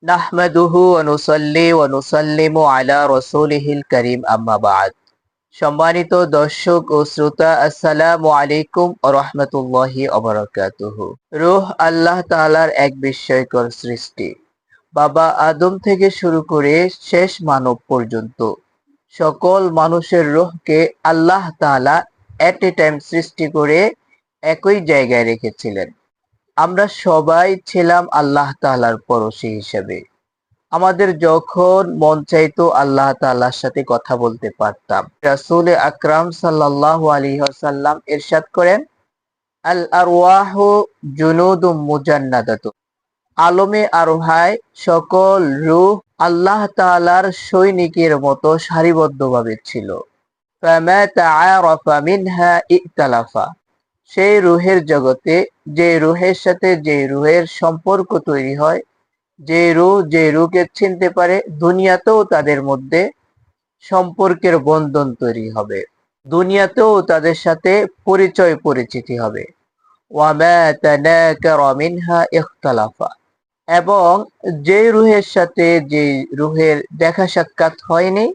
নাহমাদুহু ওয়া নুসাল্লি ওয়া নুসাল্লিমু আলা রাসূলিহিল কারীম আম্মা বা'দ। সম্মানিত দর্শক ও শ্রোতা, আসসালামু আলাইকুম ওয়া রাহমাতুল্লাহি ওয়া বারাকাতুহু। রূহ আল্লাহ তাআলার এক বিস্ময়কর সৃষ্টি। বাবা আদম থেকে শুরু করে শেষ মানব পর্যন্ত সকল মানুষের রূহকে আল্লাহ তাআলা এট এ টাইম সৃষ্টি করে একই জায়গায় রেখেছিলেন। আমরা সবাই ছিলাম আল্লাহ তাআলার পরশী হিসেবে। আমাদের যখন মন চাইতো আল্লাহ তাআলার সাথে কথা বলতে পারতাম। রাসূল আকরাম সাল্লাল্লাহু আলাইহি ওয়াসাল্লাম ইরশাদ করেন, আল আরওয়াহু জুনুদুম মুজান্নাদাতুন। আলমে আরওয়াহ সকল রূহ আল্লাহ তাআলার সৈনিকের মতো সারিবদ্ধভাবে ছিল। ফামা তাআরাফা মিনহা ইখতালাফা। সেই রুহের জগতে যে রুহের সাথে যে রুহের সম্পর্ক তৈরি হয়, যে রুহ যে রুহকে চিনতে পারে, দুনিয়াতেও তাদের মধ্যে সম্পর্কের বন্ধন তৈরি হবে, দুনিয়াতেও তাদের সাথে পরিচয় পরিচিতি হবে। ওয়ামা তানাকারা মিনহা ইখতালাফা। এবং যে রুহের সাথে যে রুহের দেখা সাক্ষাৎ হয়নি,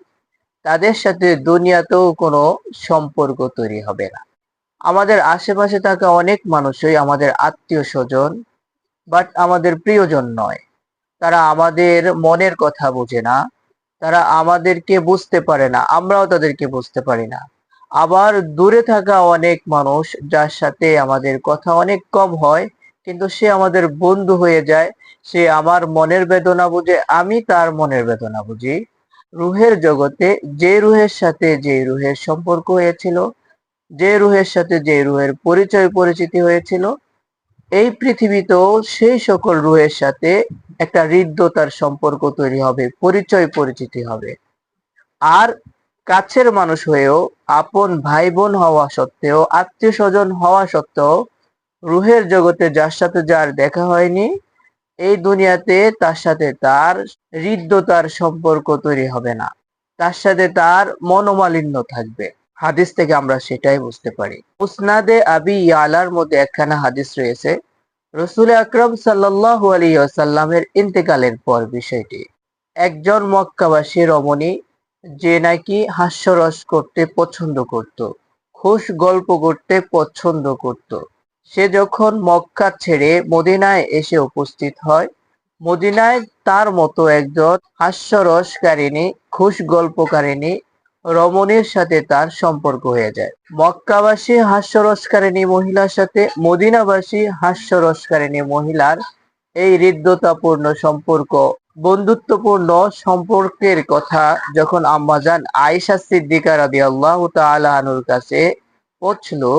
তাদের সাথে দুনিয়াতেও কোনো সম্পর্ক তৈরি হবে না। আমাদের আশেপাশে থাকা অনেক মানুষই আমাদের আত্মীয় স্বজন, বাট আমাদের প্রিয়জন নয়। তারা আমাদের মনের কথা বোঝে না, তারা আমাদেরকে বুঝতে পারে না, আমরাও তাদেরকে বুঝতে পারি না। আবার দূরে থাকা অনেক মানুষ, যার সাথে আমাদের কথা অনেক কম হয়, কিন্তু সে আমাদের বন্ধু হয়ে যায়। সে আমার মনের বেদনা বুঝে, আমি তার মনের বেদনা বুঝি। রুহের জগতে যে রুহের সাথে যে রুহের সম্পর্ক হয়েছিল, যে রুহের সাথে যে রুহের পরিচয় পরিচিতি হয়েছিল, এই পৃথিবীতেও সেই সকল রুহের সাথে একটা হৃদ্যতার সম্পর্ক তৈরি হবে, পরিচয় পরিচিতি হবে। আর কাছের মানুষ হয়েও, আপন ভাই বোন হওয়া সত্ত্বেও, আত্মীয় স্বজন হওয়া সত্ত্বেও, রুহের জগতে যার সাথে যার দেখা হয়নি, এই দুনিয়াতে তার সাথে তার হৃদ্যতার সম্পর্ক তৈরি হবে না, তার সাথে তার মনোমালিন্য থাকবে। হাদিস থেকে আমরা সেটাই বুঝতে পারি। মুসনাদে আবি ইয়ালার মধ্যে একখানা হাদিস রয়েছে, রাসূল আকরাম সাল্লাল্লাহু আলাইহি ওয়াসাল্লামের ইন্তেকালের পর বিষয়টি। একজন মক্কাবাসী রমণী, যে নাকি হাস্যরস করতে পছন্দ করত, খুশ গল্প করতে পছন্দ করত, সে যখন মক্কা ছেড়ে মদিনায় এসে উপস্থিত হয়, মদিনায় তার মতো একজন হাস্যরসকারিণী, খুশ গল্পকারিণী রমণীর সাথে তার সম্পর্ক হয়ে যায়। মক্কাবাসী হাস্যরসকারিণী মহিলার সাথে মদিনাবাসী হাস্যরসকারিণী মহিলার এই হৃদ্যতাপূর্ণ সম্পর্ক, বন্ধুত্বপূর্ণ সম্পর্কের কথা যখন আম্মাজান আয়েশা সিদ্দিকা রাদিয়াল্লাহু তাআলা আনহার কাছে পৌঁছলো,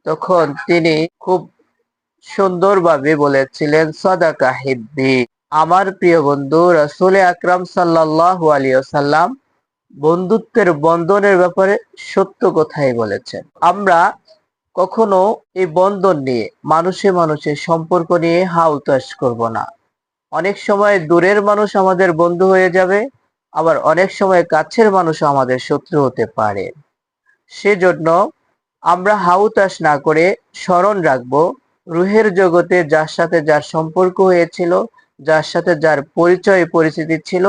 তখন তিনি খুব সুন্দরভাবে বলেছিলেন, সাদাকা হিব্বি। আমার প্রিয় বন্ধু রাসূল আকরাম সাল্লাল্লাহু আলাইহি ওয়াসাল্লাম বন্ধুত্বের বন্ধনের ব্যাপারে সত্য কথাই বলেছেন। আমরা কখনো এই বন্ধন নিয়ে, মানুষে মানুষের সম্পর্ক নিয়ে হাউতাশ করব না। অনেক সময় দূরের মানুষ আমাদের বন্ধু হয়ে যাবে, আবার অনেক সময় কাছের মানুষও আমাদের শত্রু হতে পারে। সেজন্য আমরা হাউতাশ না করে স্মরণ রাখবো, রুহের জগতে যার সাথে যার সম্পর্ক হয়েছিল, যার সাথে যার পরিচয় পরিচিতি ছিল,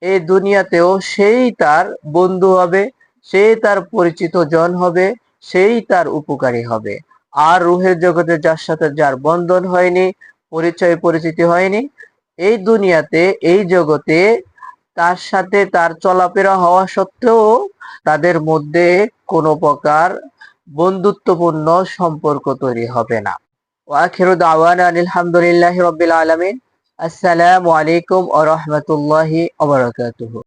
এই দুনিয়াতেও সেই তার বন্ধু হবে, সেই তার পরিচিত জন হবে, সেই তার উপকারী হবে। আর রুহের জগতে যার সাথে যার বন্ধন হয়নি, পরিচয় পরিচিতি হয়নি, এই দুনিয়াতে এই জগতে তার সাথে তার চলাফেরা হওয়া সত্ত্বেও তাদের মধ্যে কোনো প্রকার বন্ধুত্বপূর্ণ সম্পর্ক তৈরি হবে না। ওয়া আখিরু দাওয়ানা আনিল হামদুলিল্লাহি রাব্বিল আলামিন। আসসালামু আলাইকুম ওয়া রাহমাতুল্লাহি ওয়া বারাকাতুহু।